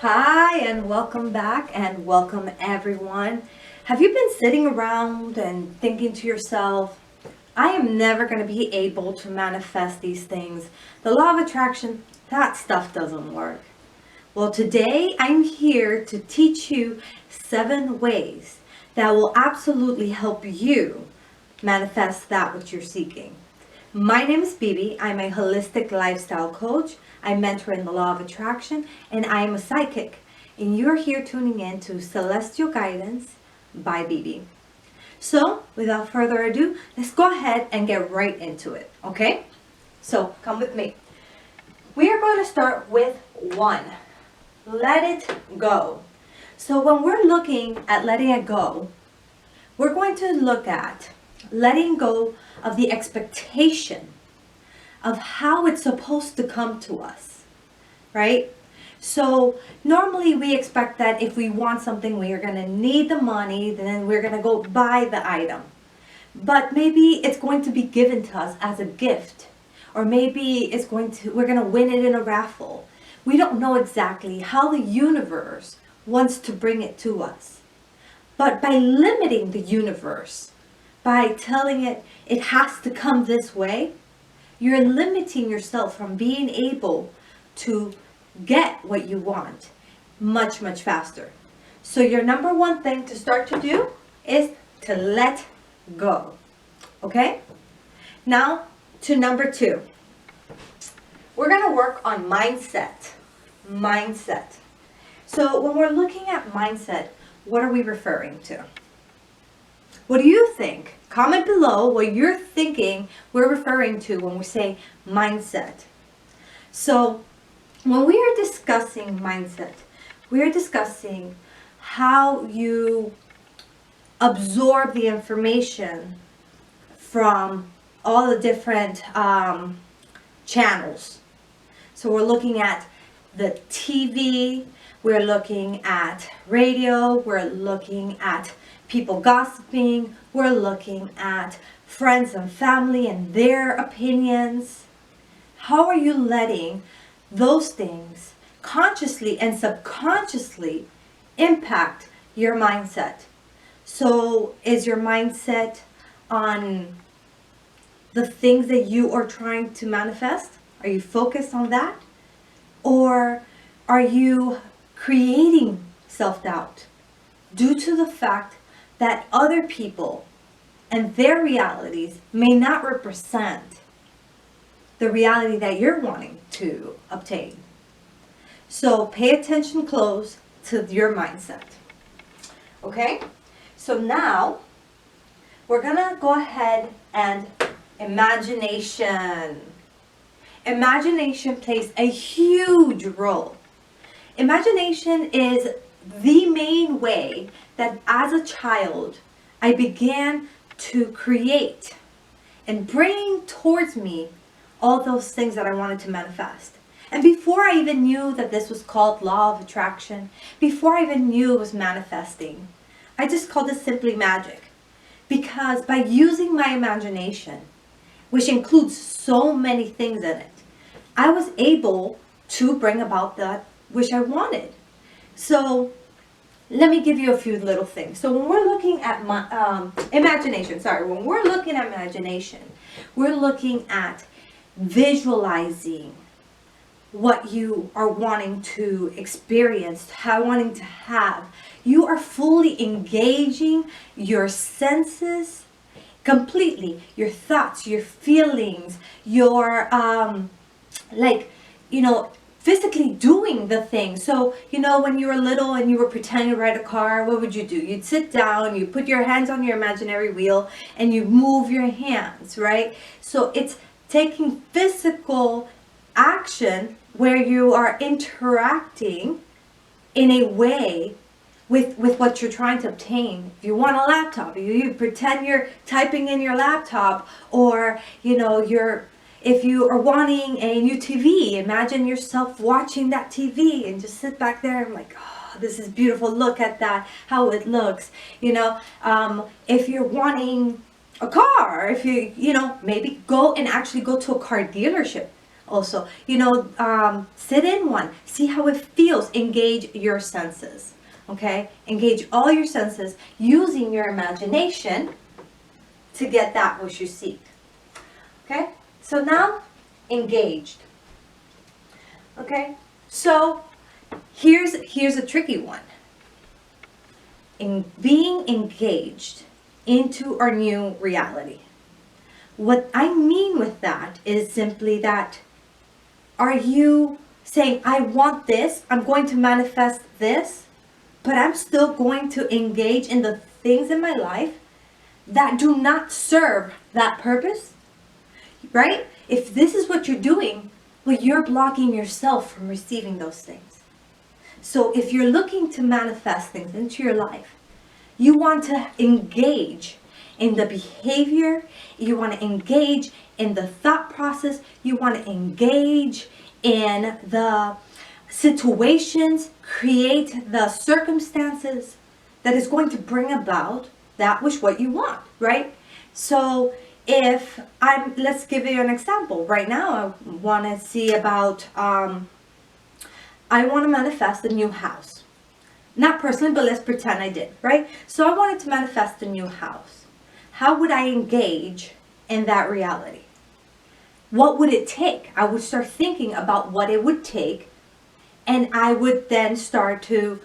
Hi, and welcome back, and welcome everyone. Have you been sitting around and thinking to yourself, I am never going to be able to manifest these things? The law of attraction, that stuff doesn't work. Well, today I'm here to teach you 7 ways that will absolutely help you manifest that which you're seeking. My name is Bebe. I'm a holistic lifestyle coach. I mentor in the law of attraction, and I am a psychic. And you're here tuning in to Celestial Guidance by Bebe. So, without further ado, let's go ahead and get right into it, okay? So, come with me. We are going to start with 1. Let it go. So, when we're looking at letting it go, we're going to look at letting go of the expectation of how it's supposed to come to us, right? So normally we expect that if we want something, we are going to need the money, then we're going to go buy the item. But maybe it's going to be given to us as a gift, or maybe we're going to win it in a raffle. We don't know exactly how the universe wants to bring it to us. But by limiting the universe, by telling it has to come this way, you're limiting yourself from being able to get what you want much, much faster. So your number 1 thing to start to do is to let go. Okay? Now to number 2. We're going to work on mindset. Mindset. So when we're looking at mindset, what are we referring to? What do you think? Comment below what you're thinking we're referring to when we say mindset. So, when we are discussing mindset, we are discussing how you absorb the information from all the different channels. So, we're looking at the TV, we're looking at radio, we're looking at people gossiping, we're looking at friends and family and their opinions. How are you letting those things consciously and subconsciously impact your mindset? So is your mindset on the things that you are trying to manifest? Are you focused on that? Or are you creating self-doubt due to the fact that other people and their realities may not represent the reality that you're wanting to obtain? So pay attention close to your mindset. Okay? So now we're going to go ahead and imagination. Imagination plays a huge role. Imagination is the main way that as a child I began to create and bring towards me all those things that I wanted to manifest. And before I even knew that this was called law of attraction, before I even knew it was manifesting, I just called it simply magic. Because by using my imagination, which includes so many things in it, I was able to bring about that which I wanted. So let me give you a few little things. So when we're looking at imagination, we're looking at visualizing what you are wanting to experience, wanting to have. You are fully engaging your senses completely, your thoughts, your feelings, your physically doing the thing. So, when you were little and you were pretending to ride a car, what would you do? You'd sit down, you put your hands on your imaginary wheel, and you move your hands, right? So it's taking physical action where you are interacting in a way with what you're trying to obtain. If you want a laptop, you pretend you're typing in your laptop, or if you are wanting a new TV, imagine yourself watching that TV and just sit back there and oh, this is beautiful. Look at that, how it looks. If you're wanting a car, if maybe go to a car dealership. Also, sit in one, see how it feels, engage your senses. Okay, engage all your senses using your imagination to get that which you seek. Okay, so now engaged. Okay, so here's a tricky one. In being engaged into our new reality. What I mean with that is simply that, are you saying, I want this, I'm going to manifest this, but I'm still going to engage in the things in my life that do not serve that purpose? Right? If this is what you're doing, well, you're blocking yourself from receiving those things. So if you're looking to manifest things into your life, you want to engage in the behavior, you want to engage in the thought process, you want to engage in the situations, create the circumstances that is going to bring about that which what you want, right? So let's give you an example. Right now, I want to see about, I want to manifest a new house. Not personally, but let's pretend I did, right? So I wanted to manifest a new house. How would I engage in that reality? What would it take? I would start thinking about what it would take, and I would then start to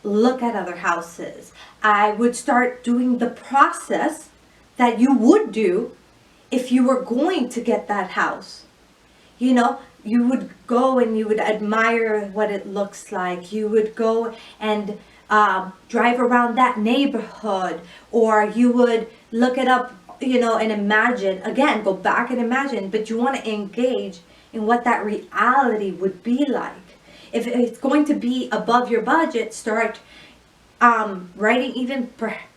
look at other houses. I would start doing the process that you would do if you were going to get that house. You would go and you would admire what it looks like. You would go and drive around that neighborhood, or you would look it up, and imagine. Again, go back and imagine, but you want to engage in what that reality would be like. If it's going to be above your budget, start writing even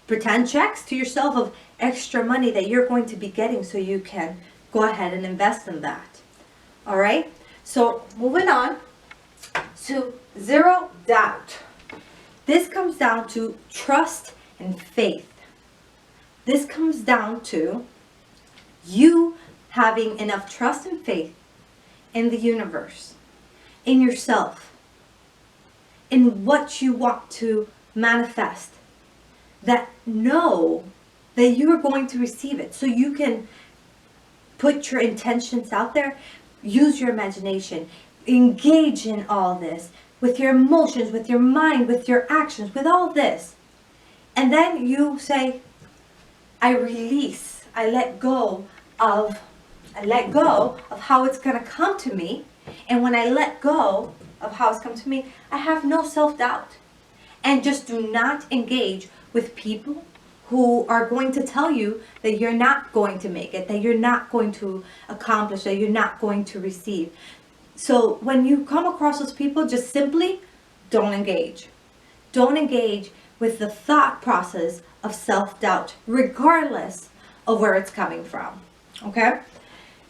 pretend checks to yourself of extra money that you're going to be getting, so you can go ahead and invest in that. All right, so moving on to zero doubt. This comes down to trust and faith. This comes down to you having enough trust and faith in the universe, in yourself, in what you want to manifest, that know that you are going to receive it. So you can put your intentions out there, use your imagination, engage in all this with your emotions, with your mind, with your actions, with all this. And then you say, I release, I let go of how it's going to come to me. And when I let go of how it's come to me, I have no self-doubt. And just do not engage with people who are going to tell you that you're not going to make it, that you're not going to accomplish, that you're not going to receive. So when you come across those people, just simply don't engage. Don't engage with the thought process of self-doubt, regardless of where it's coming from. Okay?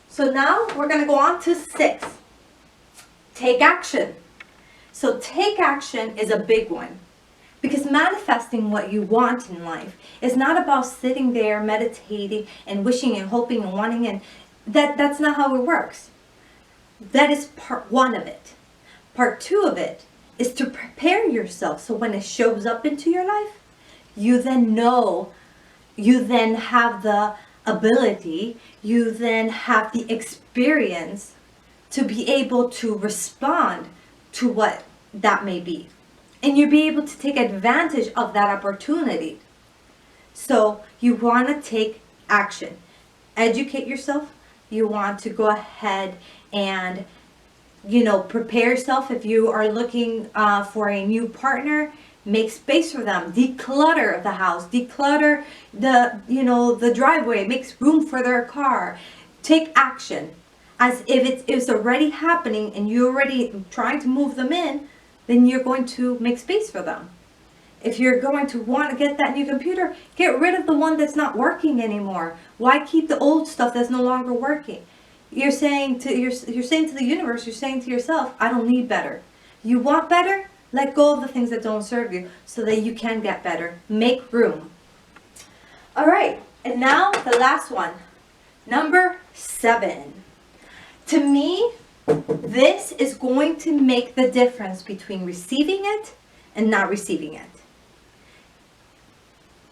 So now we're going to go on to 6. Take action. So take action is a big one. Because manifesting what you want in life is not about sitting there meditating and wishing and hoping and wanting, and that's not how it works. That is part 1 of it. Part 2 of it is to prepare yourself so when it shows up into your life, you then know, you then have the ability, you then have the experience to be able to respond to what that may be. And you'll be able to take advantage of that opportunity. So you want to take action. Educate yourself. You want to go ahead and, prepare yourself. If you are looking for a new partner, make space for them. Declutter the house. Declutter the driveway. Make room for their car. Take action. As if it's already happening and you're already trying to move them in, then you're going to make space for them. If you're going to want to get that new computer, get rid of the one that's not working anymore. Why keep the old stuff that's no longer working? You're saying to the universe, you're saying to yourself, I don't need better. You want better? Let go of the things that don't serve you so that you can get better. Make room. All right, and now the last one. Number 7. To me, This is going to make the difference between receiving it and not receiving it.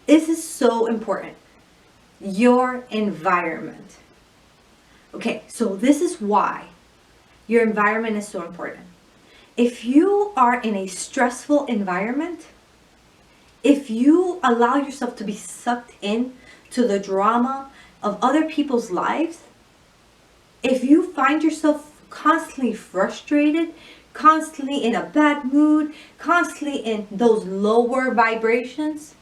This is so important. Your environment. Okay, so this is why your environment is so important. If you are in a stressful environment, if you allow yourself to be sucked in to the drama of other people's lives, if you find yourself constantly frustrated, constantly in a bad mood, constantly in those lower vibrations,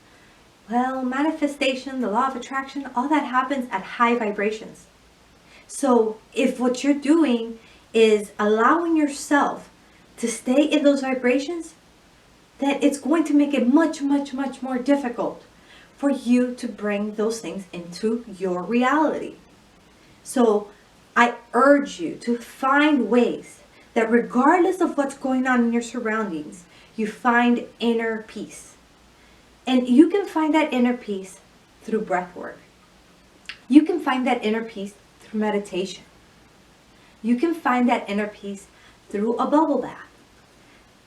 well, manifestation, the law of attraction, all that happens at high vibrations. So if what you're doing is allowing yourself to stay in those vibrations, then it's going to make it much, much, much more difficult for you to bring those things into your reality. So I urge you to find ways that regardless of what's going on in your surroundings, you find inner peace. And you can find that inner peace through breath work. You can find that inner peace through meditation. You can find that inner peace through a bubble bath.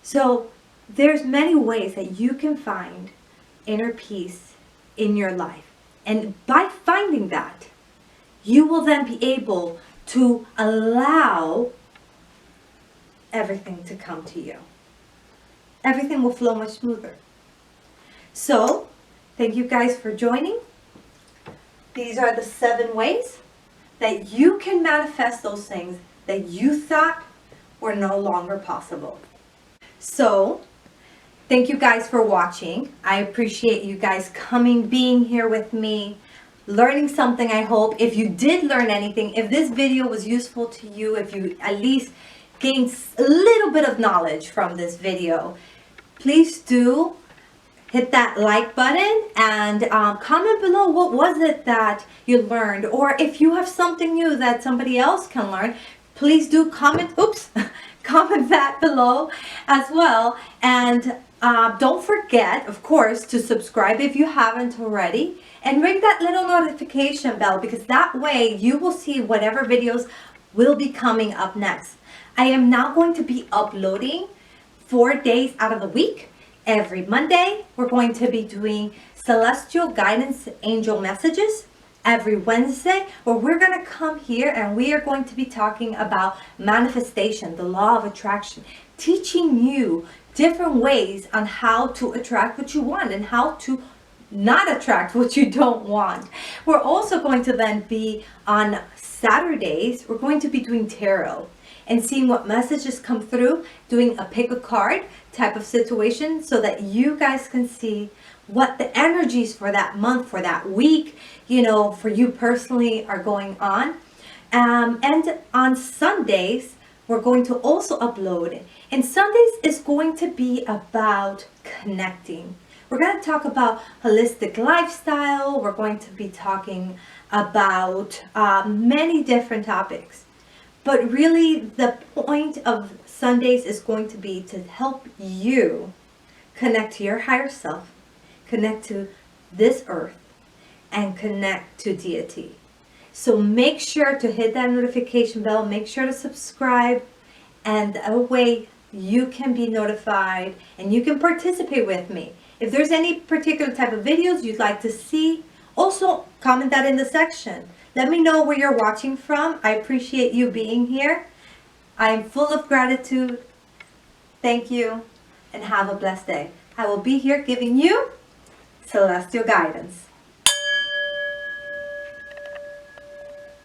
So there's many ways that you can find inner peace in your life. And by finding that, you will then be able to allow everything to come to you. Everything will flow much smoother. So, thank you guys for joining. These are the 7 ways that you can manifest those things that you thought were no longer possible. So, thank you guys for watching. I appreciate you guys coming, being here with me, learning something, I hope. If you did learn anything, if this video was useful to you, if you at least gained a little bit of knowledge from this video, please do hit that like button and comment below what was it that you learned, or if you have something new that somebody else can learn, please do comment comment that below as well. And don't forget, of course, to subscribe if you haven't already, and ring that little notification bell, because that way you will see whatever videos will be coming up next. I am now going to be uploading 4 days out of the week. Every Monday, we're going to be doing celestial guidance angel messages. Every Wednesday, where we're going to come here and we are going to be talking about manifestation, the law of attraction, teaching you different ways on how to attract what you want and how to not attract what you don't want. We're also going to then be on Saturdays, we're going to be doing tarot and seeing what messages come through, doing a pick a card type of situation so that you guys can see what the energies for that month, for that week, you know, for you personally are going on. And on Sundays, we're going to also upload. And Sundays is going to be about connecting. We're going to talk about holistic lifestyle. We're going to be talking about many different topics. But really, the point of Sundays is going to be to help you connect to your higher self, connect to this earth, and connect to deity. So make sure to hit that notification bell, make sure to subscribe, and that way you can be notified and you can participate with me. If there's any particular type of videos you'd like to see, also comment that in the section. Let me know where you're watching from. I appreciate you being here. I'm full of gratitude. Thank you, and have a blessed day. I will be here giving you celestial guidance.